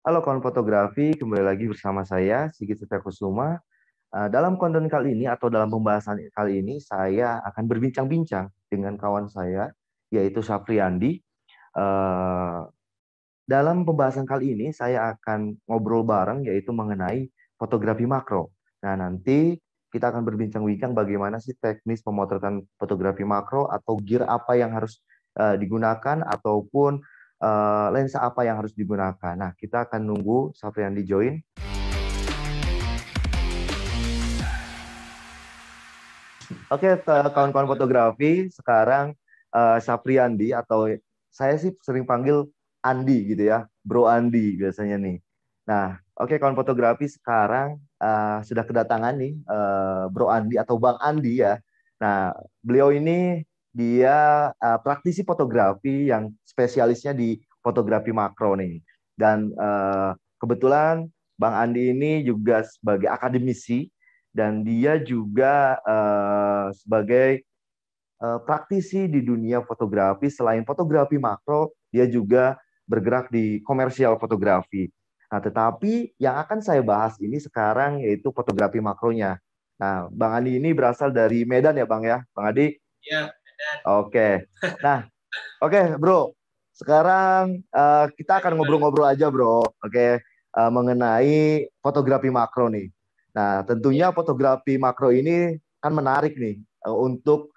Halo kawan fotografi, kembali lagi bersama saya Sigit Setiakusuma. Dalam konten kali ini atau dalam pembahasan kali ini, saya akan berbincang-bincang dengan kawan saya, yaitu Syafriandi. Eh, Dalam pembahasan kali ini, saya akan ngobrol bareng, yaitu mengenai fotografi makro. Nah, nanti kita akan berbincang-bincang bagaimana sih teknis pemotretan fotografi makro atau gear apa yang harus digunakan ataupun lensa apa yang harus digunakan. Nah, kita akan nunggu Safriandi join. Oke, kawan-kawan fotografi, sekarang Safriandi atau saya sih sering panggil Andi gitu ya, Bro Andi biasanya nih. Nah, oke kawan fotografi, sekarang sudah kedatangan nih Bro Andi atau Bang Andi ya. Nah, beliau ini dia praktisi fotografi yang spesialisnya di fotografi makro nih. Dan kebetulan Bang Andi ini juga sebagai akademisi dan dia juga sebagai praktisi di dunia fotografi. Selain fotografi makro, dia juga bergerak di komersial fotografi. Nah, tetapi yang akan saya bahas ini sekarang yaitu fotografi makronya. Nah, Bang Adi ini berasal dari Medan ya, Bang ya, Bang Adi. Ya, Oke. Nah, oke, Bro. Sekarang kita akan gimana? ngobrol-ngobrol aja, Bro. Oke, mengenai fotografi makro nih. Nah, Ya, tentunya fotografi makro ini kan menarik nih untuk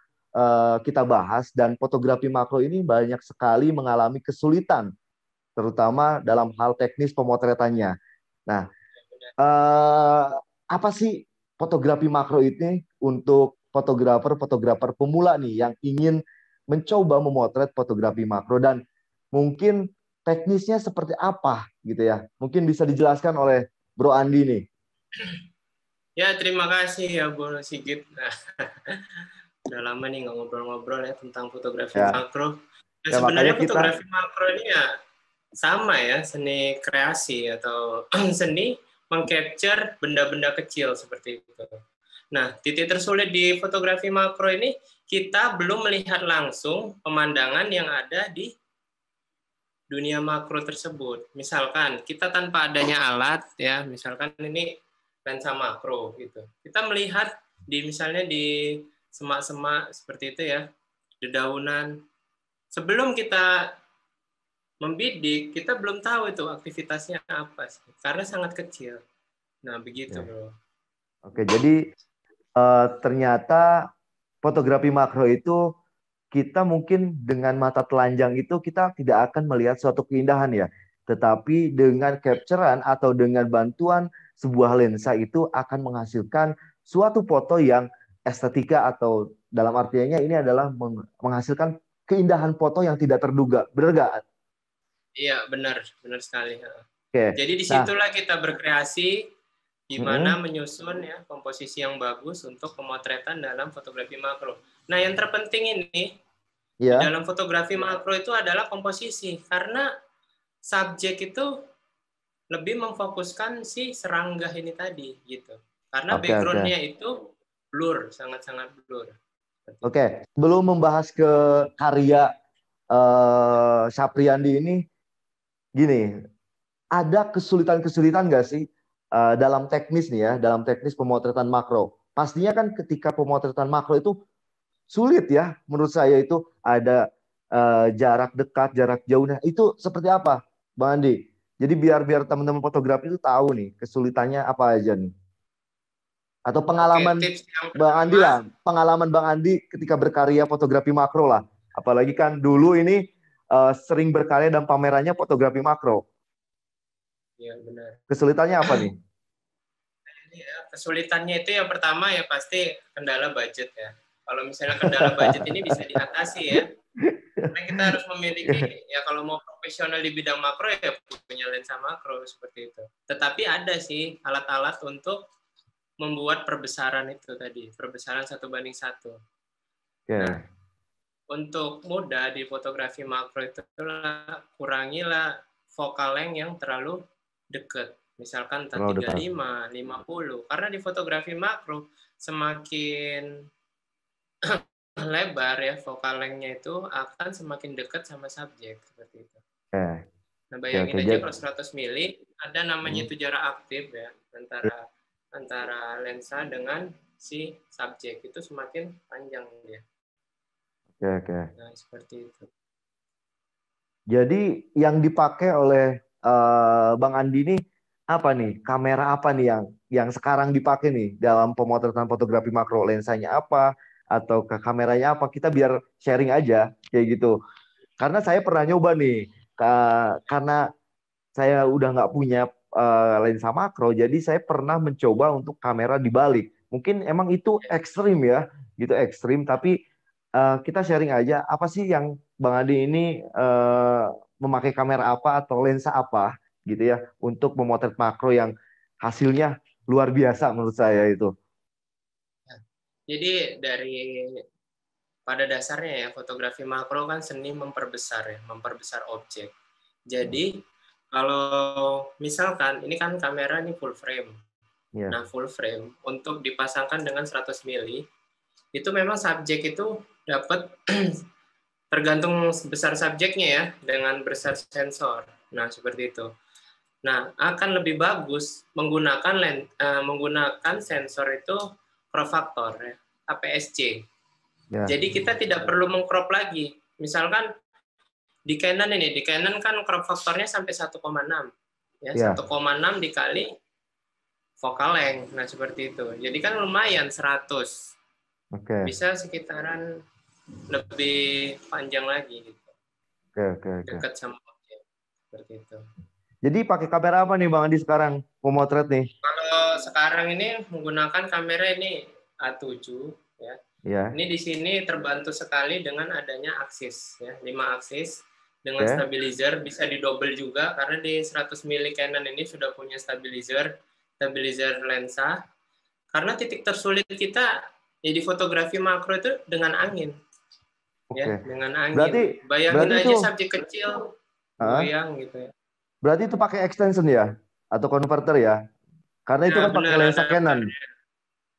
kita bahas dan fotografi makro ini banyak sekali mengalami kesulitan, terutama dalam hal teknis pemotretannya. Nah, benar. eh, apa sih fotografi makro ini untuk fotografer-fotografer pemula nih yang ingin mencoba memotret fotografi makro dan mungkin teknisnya seperti apa gitu ya. Mungkin bisa dijelaskan oleh Bro Andi nih. Ya, terima kasih ya Bu Sigit. Nah, udah lama nih nggak ngobrol-ngobrol ya tentang fotografi Ya, makro. Nah, ya makanya sebenarnya kita fotografi makro ini ya sama ya, seni kreasi atau seni mengcapture benda-benda kecil seperti itu. Nah, titik tersulit di fotografi makro ini kita belum melihat langsung pemandangan yang ada di dunia makro tersebut. Misalkan kita tanpa adanya alat ya, misalkan ini lensa makro gitu. Kita melihat di misalnya di semak-semak seperti itu ya, dedaunan. Sebelum kita membidik, kita belum tahu itu aktivitasnya apa sih, karena sangat kecil. Nah, begitu, ya. Bro. Oke, jadi ternyata fotografi makro itu kita mungkin dengan mata telanjang itu kita tidak akan melihat suatu keindahan ya. Tetapi dengan capturean atau dengan bantuan sebuah lensa itu akan menghasilkan suatu foto yang estetika atau dalam artinya ini adalah menghasilkan keindahan foto yang tidak terduga. Benar nggak? Iya, benar, benar sekali. Oke. Jadi Nah, disitulah kita berkreasi gimana mm-mm, menyusun ya komposisi yang bagus untuk pemotretan dalam fotografi makro. Nah, yang terpenting ini di ya. dalam fotografi makro itu adalah komposisi karena subjek itu lebih memfokuskan si serangga ini tadi gitu. Karena Oke, oke. backgroundnya itu blur, sangat-sangat blur. Seperti itu. Oke, sebelum membahas ke karya Sapriandi ini, gini, ada kesulitan-kesulitan nggak sih dalam teknis nih ya, dalam teknis pemotretan makro? Pastinya kan ketika pemotretan makro itu sulit ya, menurut saya itu ada jarak dekat, jarak jauh. Nah, itu seperti apa, Bang Andi? Jadi biar biar teman-teman fotografi itu tahu nih kesulitannya apa aja nih. Atau Oke, pengalaman tips yang Bang Andi pertama, lah, pengalaman Bang Andi ketika berkarya fotografi makro lah. Apalagi kan dulu ini sering berkarya dan pamerannya fotografi makro. ya benar. Kesulitannya apa nih? Ya, kesulitannya itu yang pertama ya pasti kendala budget ya. Kalau misalnya kendala budget ini bisa diatasi ya. Karena kita harus memiliki ya kalau mau profesional di bidang makro ya punya lensa makro seperti itu. Tetapi ada sih alat-alat untuk membuat perbesaran itu tadi, perbesaran 1:1. Nah, Oke, untuk mudah di fotografi makro itu kurangilah focal length yang terlalu dekat. Misalkan terlalu tiga dekat. puluh lima, 50. Karena di fotografi makro semakin lebar ya focal length-nya itu akan semakin dekat sama subjek seperti itu. Oke, Nah, oke, bayangin oke. aja kalau 100 mili ada namanya itu jarak aktif ya antara lensa dengan si subjek itu semakin panjang dia. Oke. Nah, seperti itu. Jadi yang dipakai oleh Bang Andi ini apa nih? Kamera apa nih yang sekarang dipakai nih dalam pemotretan fotografi makro? Lensanya apa? Atau ke kameranya apa? Kita biar sharing aja kayak gitu. Karena saya pernah nyoba nih, karena saya udah nggak punya lensa makro, jadi saya pernah mencoba untuk kamera dibalik. Mungkin emang itu ekstrim ya, gitu ekstrim. Tapi kita sharing aja, apa sih yang Bang Adi ini memakai kamera apa atau lensa apa, gitu ya, untuk memotret makro yang hasilnya luar biasa menurut saya itu. Jadi pada dasarnya ya fotografi makro kan seni memperbesar objek. Jadi kalau misalkan ini kan kamera ini full frame. Ya, Nah, full frame untuk dipasangkan dengan 100 mili itu memang subjek itu dapat tergantung besar subjeknya ya dengan besar sensor. Nah, seperti itu. Nah, akan lebih bagus menggunakan sensor itu crop factor ya, APS-C. ya, Jadi kita tidak perlu mengcrop lagi. Misalkan di Canon kan crop faktornya sampai 1,6 ya, ya. 1,6 dikali focal length. Nah, seperti itu. Jadi kan lumayan 100. Oke, Bisa sekitaran lebih panjang lagi gitu. oke. Dekat sama objek. Seperti itu. Jadi pakai kamera apa nih Bang Andi sekarang memotret nih? Kalau sekarang ini menggunakan kamera ini A7 ya. Ya, Ini di sini terbantu sekali dengan adanya aksis ya, 5 aksis dengan oke. stabilizer bisa didouble juga karena di 100 mili Canon ini sudah punya stabilizer lensa. Karena titik tersulit kita ya di fotografi makro itu dengan angin Oke. ya, dengan Berarti angin. Bayangin berarti itu aja subjek kecil ah, goyang gitu ya. berarti itu pakai extension ya atau converter ya? Karena itu Ya kan pakai benar lensa Canon. adapternya.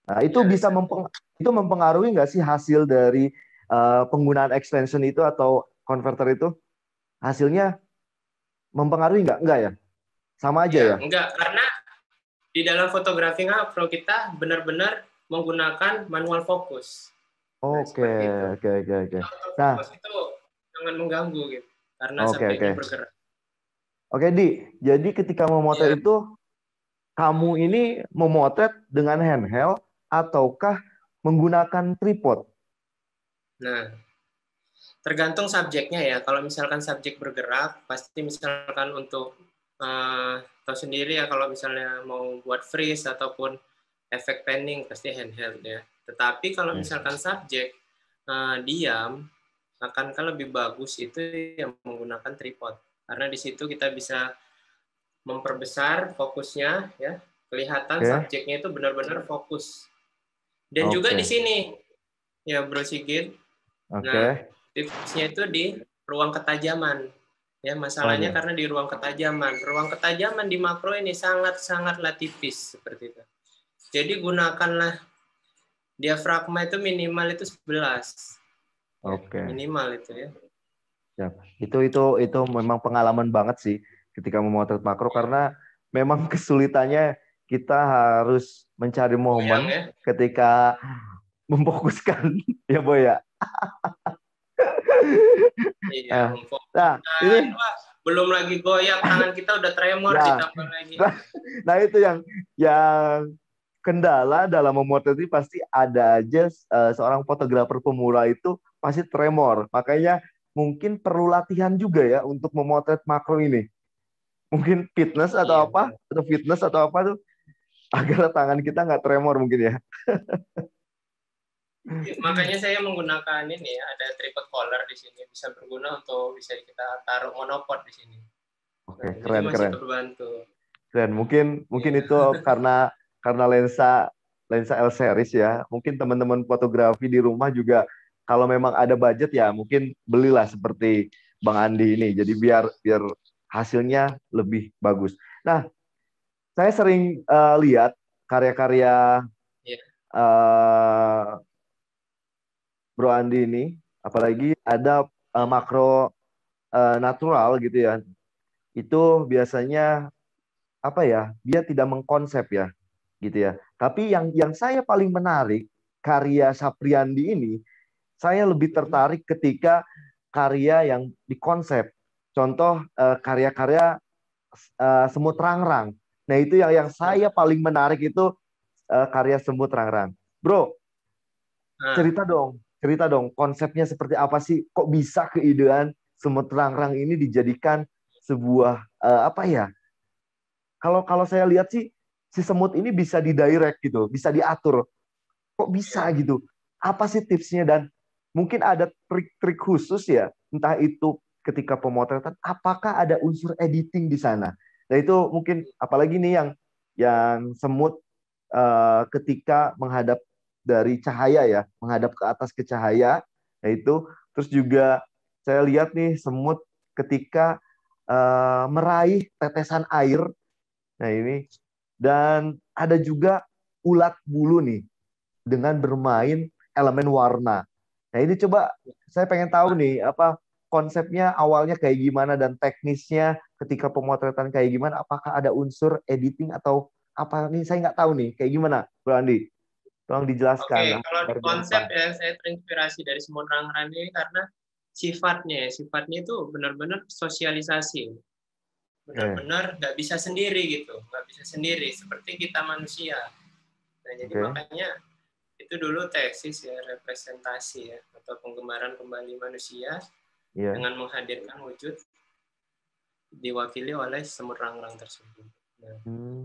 Nah, itu Ya bisa adapter. itu mempengaruhi nggak sih hasil dari penggunaan extension itu atau converter itu? Hasilnya mempengaruhi nggak? Enggak ya? Sama aja Ya, ya? enggak karena di dalam fotografi makro kita benar-benar menggunakan manual fokus. Nah, Oke, seperti itu. oke. Nah, Autofocus itu sangat mengganggu gitu karena oke. subjeknya bergerak. Oke, Di. Jadi ketika memotret Ya. itu, kamu ini memotret dengan handheld ataukah menggunakan tripod? Nah, tergantung subjeknya ya. Kalau misalkan subjek bergerak, pasti misalkan untuk tahu sendiri ya kalau misalnya mau buat freeze ataupun efek panning pasti handheld ya. Tetapi kalau Oke. misalkan subjek diam, akankah lebih bagus itu yang menggunakan tripod. Karena di situ kita bisa memperbesar fokusnya ya, kelihatan Oke. subjeknya itu benar-benar fokus. Dan juga di Oke. sini ya Bro Sigit. Nah, Oke. tipsnya itu di ruang ketajaman. Ya, masalahnya Waduh. karena di ruang ketajaman. Ruang ketajaman di makro ini sangat-sangatlah tipis seperti itu. Jadi gunakanlah diafragma itu minimal itu 11. Ya, Oke. minimal itu ya. Ya. Itu memang pengalaman banget sih ketika memotret makro karena memang kesulitannya kita harus mencari Goyang momen ya. ketika memfokuskan ya Boy ya. Iya, Ah. Nah, memfokuskan. ini Wah, belum lagi goyang, tangan kita udah tremor ya. ditambah lagi. Nah, itu yang kendala dalam memotret ini pasti ada aja seorang fotografer pemula itu pasti tremor. Makanya mungkin perlu latihan juga ya untuk memotret makro ini. Mungkin fitness Iya, atau fitness atau apa tuh agar tangan kita nggak tremor mungkin ya. makanya saya menggunakan ini ya, ada tripod collar di sini bisa berguna untuk bisa kita taruh monopod di sini. Oke, Nah, jadi keren masih keren. terbantu. Keren. Mungkin Iya. itu karena lensa lensa L series ya. Mungkin teman-teman fotografi di rumah juga kalau memang ada budget ya mungkin belilah seperti Bang Andi ini. Jadi biar biar hasilnya lebih bagus. Nah, saya sering lihat karya-karya Iya. eh, Bro Andi ini, apalagi ada makro natural gitu ya. Itu biasanya apa ya, dia tidak mengkonsep ya, gitu ya. Tapi yang saya paling menarik karya Sapriandi ini, saya lebih tertarik ketika karya yang dikonsep. Contoh karya-karya Semut Rangrang. Nah, itu yang saya paling menarik itu karya Semut Rangrang. Bro, Nah, cerita dong konsepnya seperti apa sih? Kok bisa keidean Semut Rangrang ini dijadikan sebuah apa ya? Kalau kalau saya lihat sih si semut ini bisa didirect gitu, bisa diatur. Kok bisa ya. gitu? Apa sih tipsnya dan mungkin ada trik-trik khusus ya? Entah itu ketika pemotretan, apakah ada unsur editing di sana? Nah itu mungkin apalagi nih yang semut ketika menghadap dari cahaya ya, menghadap ke atas ke cahaya, nah itu terus juga saya lihat nih semut ketika meraih tetesan air. Nah ini dan ada juga ulat bulu nih dengan bermain elemen warna. Nah ini coba saya pengen tahu nih apa konsepnya awalnya kayak gimana dan teknisnya ketika pemotretan kayak gimana. Apakah ada unsur editing atau apa nih? Saya nggak tahu nih kayak gimana, Bro Andi. Tolong Oke, dijelaskan. kalau di Luar biasa. konsep ya saya terinspirasi dari Semut Rangrang ini karena sifatnya itu benar-benar sosialisasi, Oke, benar-benar nggak bisa sendiri gitu, nggak bisa sendiri seperti kita manusia. Nah jadi oke, makanya itu dulu tesis ya representasi ya atau penggambaran kembali manusia iya, dengan menghadirkan wujud diwakili oleh semut rangrang tersebut.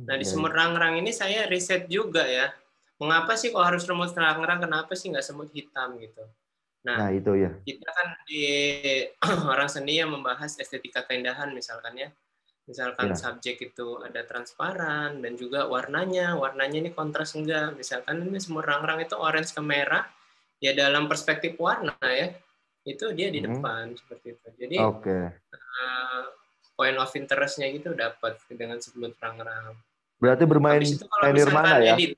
Nah, di iya, semut iya. rangrang ini saya riset juga ya. Mengapa sih kok harus semut rangrang? Kenapa sih nggak semut hitam gitu? Nah, Nah itu ya. kita kan di orang seni yang membahas estetika keindahan misalkan ya. Misalkan Iya. subjek itu ada transparan dan juga warnanya ini kontras enggak. Misalkan ini semut rangrang itu orange ke merah, ya dalam perspektif warna ya, itu dia di Mm-mm. depan seperti itu. Jadi Oke. point of interest-nya gitu dapat dengan sebelum rangrang. Nah, Berarti bermain habis itu kalau main Nirmana misalkan ya? edit,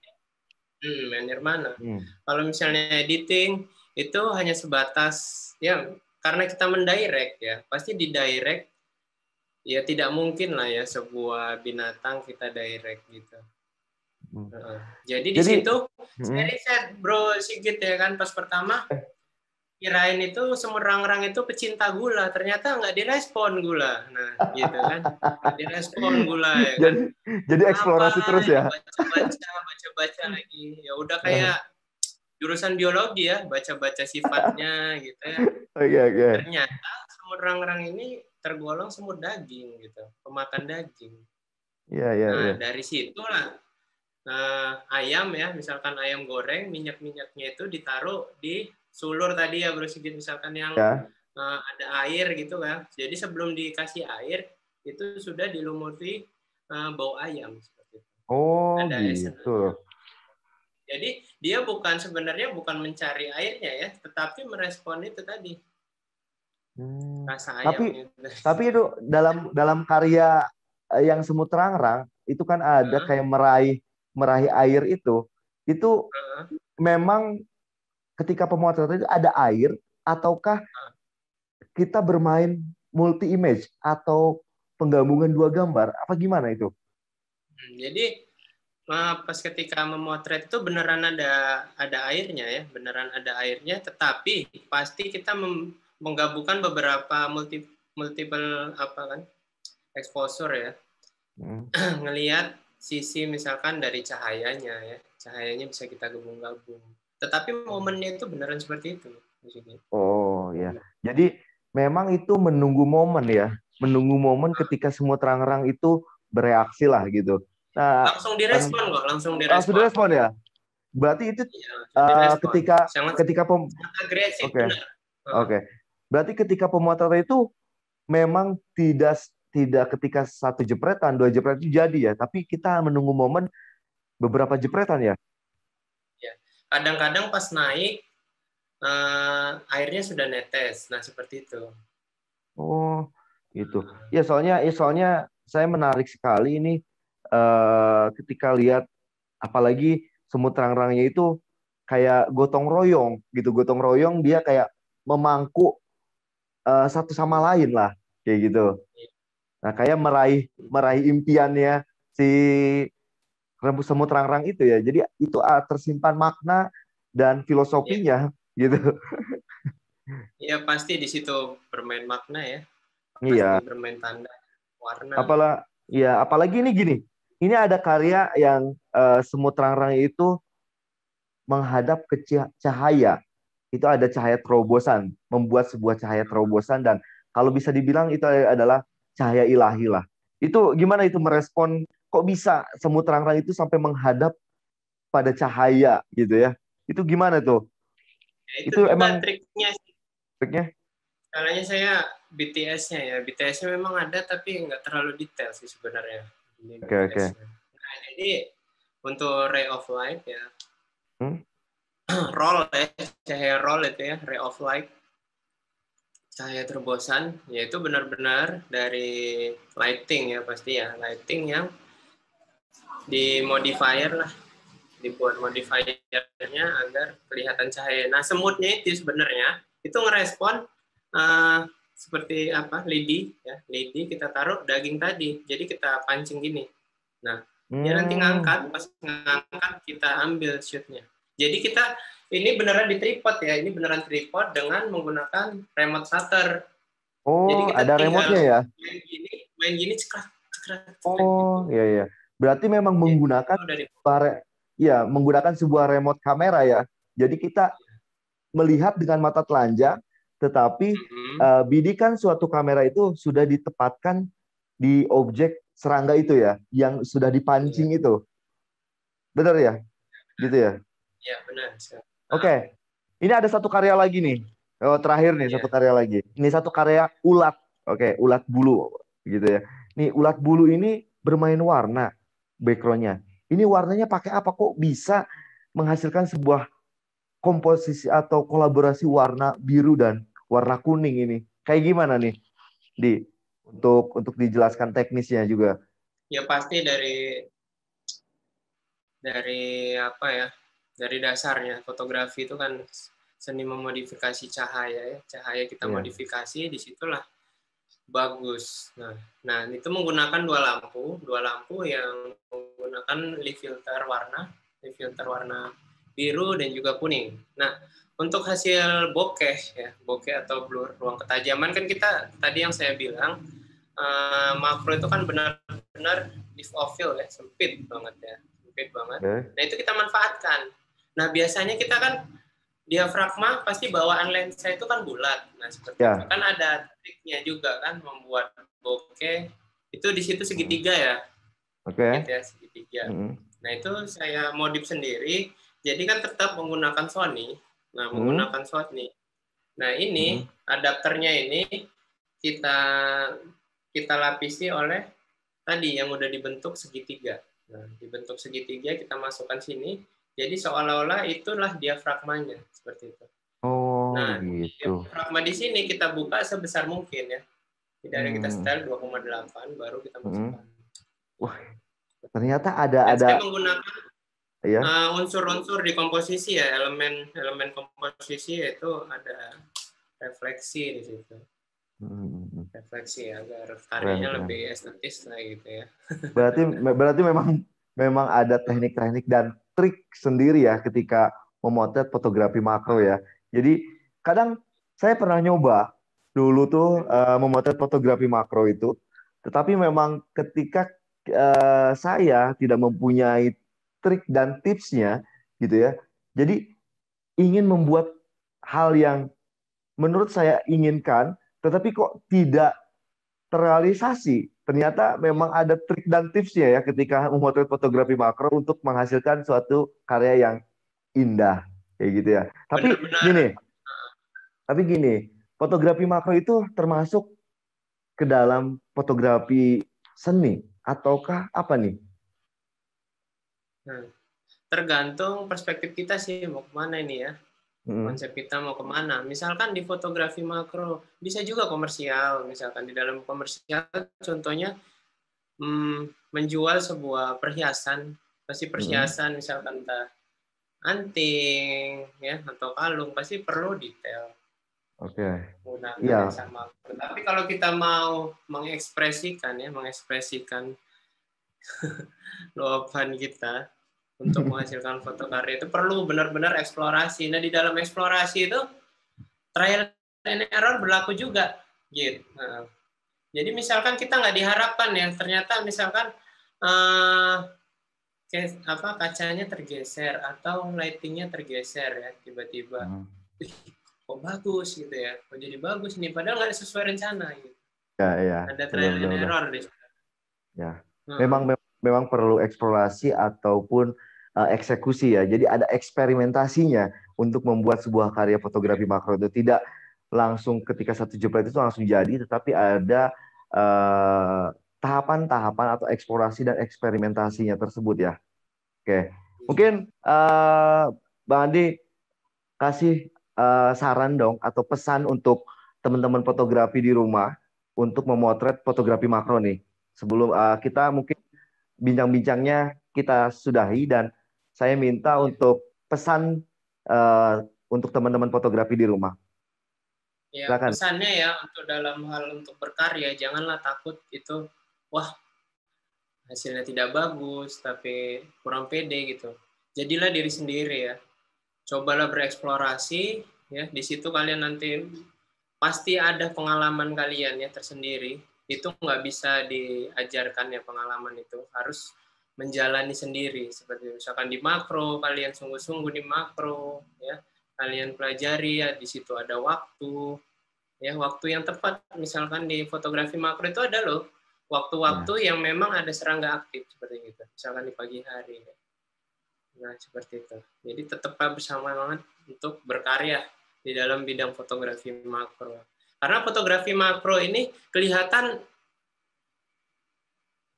Nirmana. Hmm. Kalau misalnya editing itu hanya sebatas ya karena kita mendirect ya, pasti di direct ya tidak mungkin lah ya sebuah binatang kita direct gitu. Hmm. Jadi di Jadi, situ saya mm, riset Bro Sigit ya kan pas pertama kirain itu semut rangrang itu pecinta gula, ternyata nggak direspon gula. Nah, gitu kan. Nggak direspon gula ya kan. jadi jadi Apa eksplorasi terus ya ya? baca-baca lagi. Ya udah kayak jurusan biologi ya, baca-baca sifatnya gitu ya. Oke, oke. Ternyata semut rangrang ini tergolong semut daging gitu, pemakan daging. Iya, iya, Nah, iya. dari situlah ayam ya, misalkan ayam goreng, minyak-minyaknya itu ditaruh di sulur tadi ya Bro Sigit, misalkan yang Ya. ada air gitu kan. Jadi sebelum dikasih air itu sudah dilumuri bau ayam seperti itu. Oh, Ada esen gitu. ayam. Jadi dia sebenarnya bukan mencari airnya ya, tetapi merespon itu tadi Hmm. rasa Tapi ayamnya. tapi itu dalam dalam karya yang Semut Rangrang itu kan ada Nah, kayak meraih meraih air itu memang ketika pemotretan itu ada air ataukah kita bermain multi image atau penggabungan dua gambar apa gimana itu? jadi pas ketika memotret itu beneran ada airnya ya, beneran ada airnya, tetapi pasti kita menggabungkan beberapa multiple apa kan exposure ya, Hmm. ngelihat sisi misalkan dari cahayanya ya, cahayanya bisa kita gabung-gabung. Tetapi momennya itu beneran seperti itu. Oh ya. Momen. Jadi memang itu menunggu momen ya. Menunggu momen ketika semua terang-terang itu bereaksi lah gitu. Nah, Langsung kan direspon kok, langsung langsung direspon. direspon ya. Berarti itu Iya, langsung direspon. ketika Sangat, ketika sangat agresif, oke, benar. oke. Berarti ketika pemotretan itu memang tidak ketika satu jepretan, dua jepretan itu jadi ya, tapi kita menunggu momen beberapa jepretan ya. Ya. Kadang-kadang pas naik airnya sudah netes. Nah, seperti itu. Oh, gitu. Ya soalnya saya menarik sekali ini ketika lihat apalagi semut terang-terangnya itu kayak gotong royong gitu. Gotong royong dia kayak memangku satu sama lain lah kayak gitu. Nah, kayak meraih meraih impiannya si rambut semut terang-terang itu ya. Jadi itu tersimpan makna dan Ya, filosofinya gitu. ya pasti di situ bermain makna ya, pasti Iya. bermain tanda warna. Apalagi ini gini. Ini ada karya yang semut terang-terang itu menghadap ke cahaya. Itu ada cahaya terobosan, membuat sebuah cahaya terobosan dan kalau bisa dibilang itu adalah cahaya ilahi lah. Itu gimana itu merespon kok bisa semut terang-terang itu sampai menghadap pada cahaya gitu ya. Itu gimana tuh? Ya, itu Itu juga emang triknya. triknya? Salahnya saya BTS-nya ya. BTS-nya memang ada tapi nggak terlalu detail sih sebenarnya di Oke, oke. BTS-nya. Nah, jadi untuk Ray of Light ya, Hmm? roll ya, cahaya roll itu ya, Ray of Light, cahaya terobosan, yaitu benar-benar dari lighting ya pasti ya, lighting yang di modifier lah, dibuat modifiernya agar kelihatan cahaya. Nah, semutnya itu sebenarnya itu ngerespon seperti apa lidi ya, lidi kita taruh daging tadi, jadi kita pancing gini. Nah, dia nanti Hmm. ngangkat, pas ngangkat kita ambil shootnya. Jadi kita ini beneran di tripod ya, ini beneran tripod dengan menggunakan remote shutter. Jadi Oh, kita ada remote-nya tinggal ya? main gini cekrek cekrek cekrek Oh, gitu. iya iya. Berarti memang Itu menggunakan dari ya, menggunakan sebuah remote kamera ya. Jadi kita melihat dengan mata telanjang, tetapi bidikan suatu kamera itu sudah ditempatkan di objek serangga itu ya, yang sudah iya, dipancing itu. Benar ya? Gitu ya? iya benar. Oke. Ini ada satu karya lagi nih. Oh, terakhir nih, satu Iya. karya lagi. Ini satu karya ulat. Oke, ulat bulu. Gitu ya. Nih, ulat bulu ini bermain warna backgroundnya. Ini warnanya pakai apa kok bisa menghasilkan sebuah komposisi atau kolaborasi warna biru dan warna kuning ini. Kayak gimana nih, Di? Untuk dijelaskan teknisnya juga. Ya pasti dari apa ya? Dari dasarnya fotografi itu kan seni memodifikasi cahaya ya. Cahaya kita Iya. modifikasi disitulah bagus. Nah itu menggunakan dua lampu yang menggunakan leaf filter warna biru dan juga kuning. Nah untuk hasil bokeh ya, bokeh atau blur ruang ketajaman kan kita tadi yang saya bilang makro itu kan benar-benar diff of field ya, sempit banget ya, sempit banget. Oke. Nah itu kita manfaatkan. Nah biasanya kita kan diafragma pasti bawaan lensa itu kan bulat. Nah seperti itu Ya. kan ada triknya juga kan membuat bokeh itu di situ Hmm. segitiga ya, Oke. gitu ya segitiga. Hmm. Nah itu saya modif sendiri. Jadi kan tetap menggunakan Sony. Nah Hmm. menggunakan Sony. Nah Hmm. ini adapternya ini kita kita lapisi oleh tadi yang udah dibentuk segitiga. Nah, dibentuk segitiga kita masukkan sini, jadi seolah-olah itulah diafragmanya seperti itu. Oh, Nah, begitu. diafragma di sini kita buka sebesar mungkin ya. Tidak ada kita Hmm. setel 2,8 baru kita Hmm. masukkan. Wah, ternyata ada Dan ada saya menggunakan ya. unsur-unsur di komposisi ya, elemen komposisi yaitu ada refleksi di situ. Hmm. Refleksi ya, agar Keren, karyanya keren. lebih estetis lah gitu ya. Berarti berarti memang memang ada teknik-teknik dan trik sendiri ya ketika memotret fotografi makro ya. Jadi kadang saya pernah nyoba dulu tuh memotret fotografi makro itu, tetapi memang ketika saya tidak mempunyai trik dan tipsnya gitu ya. Jadi ingin membuat hal yang menurut saya inginkan, tetapi kok tidak terrealisasi. Ternyata memang ada trik dan tipsnya ya ketika memotret fotografi makro untuk menghasilkan suatu karya yang indah kayak gitu ya. Benar-benar Tapi gini, fotografi makro itu termasuk ke dalam fotografi seni ataukah apa nih? nah, tergantung perspektif kita sih mau kemana ini ya. Hmm. Konsep kita mau kemana. Misalkan di fotografi makro, bisa juga komersial. Misalkan di dalam komersial, contohnya menjual sebuah perhiasan. Pasti Hmm. perhiasan misalkan entah anting ya atau kalung, pasti perlu detail Oke. menggunakan lensa Iya. makro. Tapi kalau kita mau mengekspresikan ya, mengekspresikan luapan kita untuk menghasilkan foto karya itu perlu benar-benar eksplorasi. Nah, di dalam eksplorasi itu trial and error berlaku juga gitu. Nah, jadi misalkan kita nggak diharapkan ya, ternyata misalkan kacanya tergeser atau lightingnya tergeser ya tiba-tiba. Kok bagus gitu ya, kok jadi bagus nih, padahal nggak sesuai rencana gitu. Ya. Ada trial and error deh. Ya, memang perlu eksplorasi ataupun eksekusi ya. Jadi ada eksperimentasinya untuk membuat sebuah karya fotografi makro itu tidak langsung ketika satu jepret itu langsung jadi, tetapi ada tahapan-tahapan atau eksplorasi dan eksperimentasinya tersebut ya. Oke, mungkin Bang Andi kasih saran dong atau pesan untuk teman-teman fotografi di rumah untuk memotret fotografi makro nih. Sebelum kita mungkin bincang-bincangnya kita sudahi dan saya minta untuk pesan untuk teman-teman fotografi di rumah. Ya, Silakan. pesannya ya untuk dalam hal untuk berkarya, janganlah takut itu, wah hasilnya tidak bagus, tapi kurang pede gitu. Jadilah diri sendiri ya. Cobalah bereksplorasi, ya di situ kalian nanti pasti ada pengalaman kalian ya tersendiri. Itu nggak bisa diajarkan ya, pengalaman itu harus menjalani sendiri. Seperti misalkan di makro, kalian sungguh-sungguh di makro, ya kalian pelajari ya, di situ ada waktu, ya waktu yang tepat. Misalkan di fotografi makro itu ada loh waktu-waktu yang memang ada serangga aktif seperti itu. Misalkan di pagi hari. Ya. Nah, seperti itu. Jadi tetaplah bersama banget untuk berkarya di dalam bidang fotografi makro. Karena fotografi makro ini kelihatan,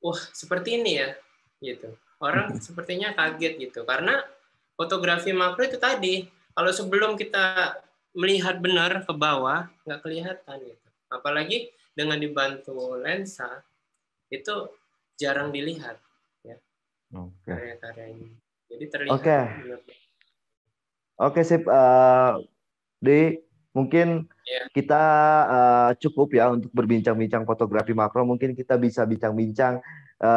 wah seperti ini ya, gitu. Orang sepertinya kaget gitu. Karena fotografi makro itu tadi, kalau sebelum kita melihat benar ke bawah, nggak kelihatan gitu. Apalagi dengan dibantu lensa, itu jarang dilihat ya, karya-karya ini. Jadi terlihat. Oke, sip. Mungkin kita cukup ya untuk berbincang-bincang fotografi makro. Mungkin kita bisa bincang-bincang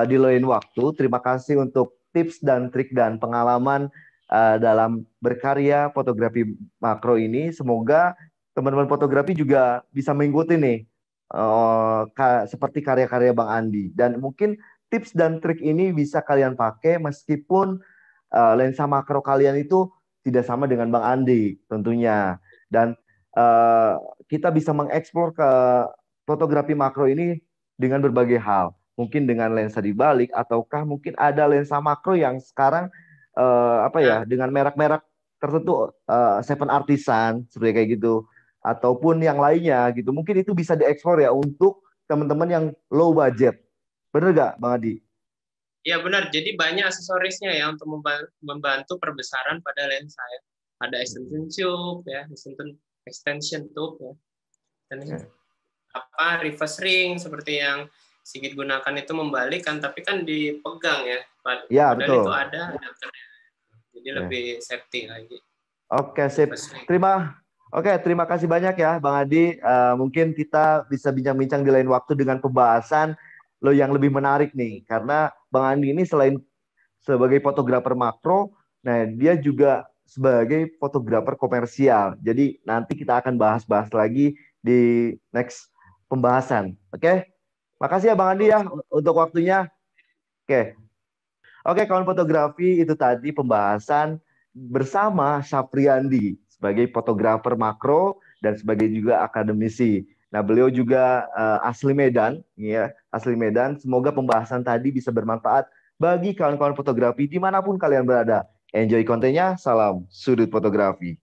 di lain waktu. Terima kasih untuk tips dan trik dan pengalaman dalam berkarya fotografi makro ini. Semoga teman-teman fotografi juga bisa mengikuti nih seperti karya-karya Bang Andi. Dan mungkin tips dan trik ini bisa kalian pakai meskipun lensa makro kalian itu tidak sama dengan Bang Andi tentunya. Dan kita bisa mengeksplor ke fotografi makro ini dengan berbagai hal. Mungkin dengan lensa dibalik, ataukah mungkin ada lensa makro yang sekarang dengan merek-merek tertentu, Seven Artisan, seperti kayak gitu, ataupun yang lainnya gitu. Mungkin itu bisa dieksplor ya untuk teman-teman yang low budget. Bener nggak, Bang Adi? Ya benar, jadi banyak aksesorisnya ya untuk membantu perbesaran pada lensa ya. Ada extension tube ya, extension tube ya. Dan reverse ring seperti yang Sigit gunakan itu membalik kan, tapi kan dipegang ya. Ya, padahal betul. itu ada adapternya. Jadi lebih safety lagi. Oke, sip. Terima kasih banyak ya Bang Adi. Mungkin kita bisa bincang-bincang di lain waktu dengan pembahasan lo yang lebih menarik nih. Karena Bang Adi ini selain sebagai fotografer makro, nah dia juga sebagai fotografer komersial. Jadi nanti kita akan bahas-bahas lagi di next pembahasan. Oke? Makasih ya Bang Andi ya untuk waktunya. Oke, kawan fotografi, itu tadi pembahasan bersama Sapriandi sebagai fotografer makro dan sebagai juga akademisi. Nah, beliau juga asli Medan, ya, asli Medan. Semoga pembahasan tadi bisa bermanfaat bagi kawan-kawan fotografi dimanapun kalian berada. Enjoy kontennya, salam sudut fotografi.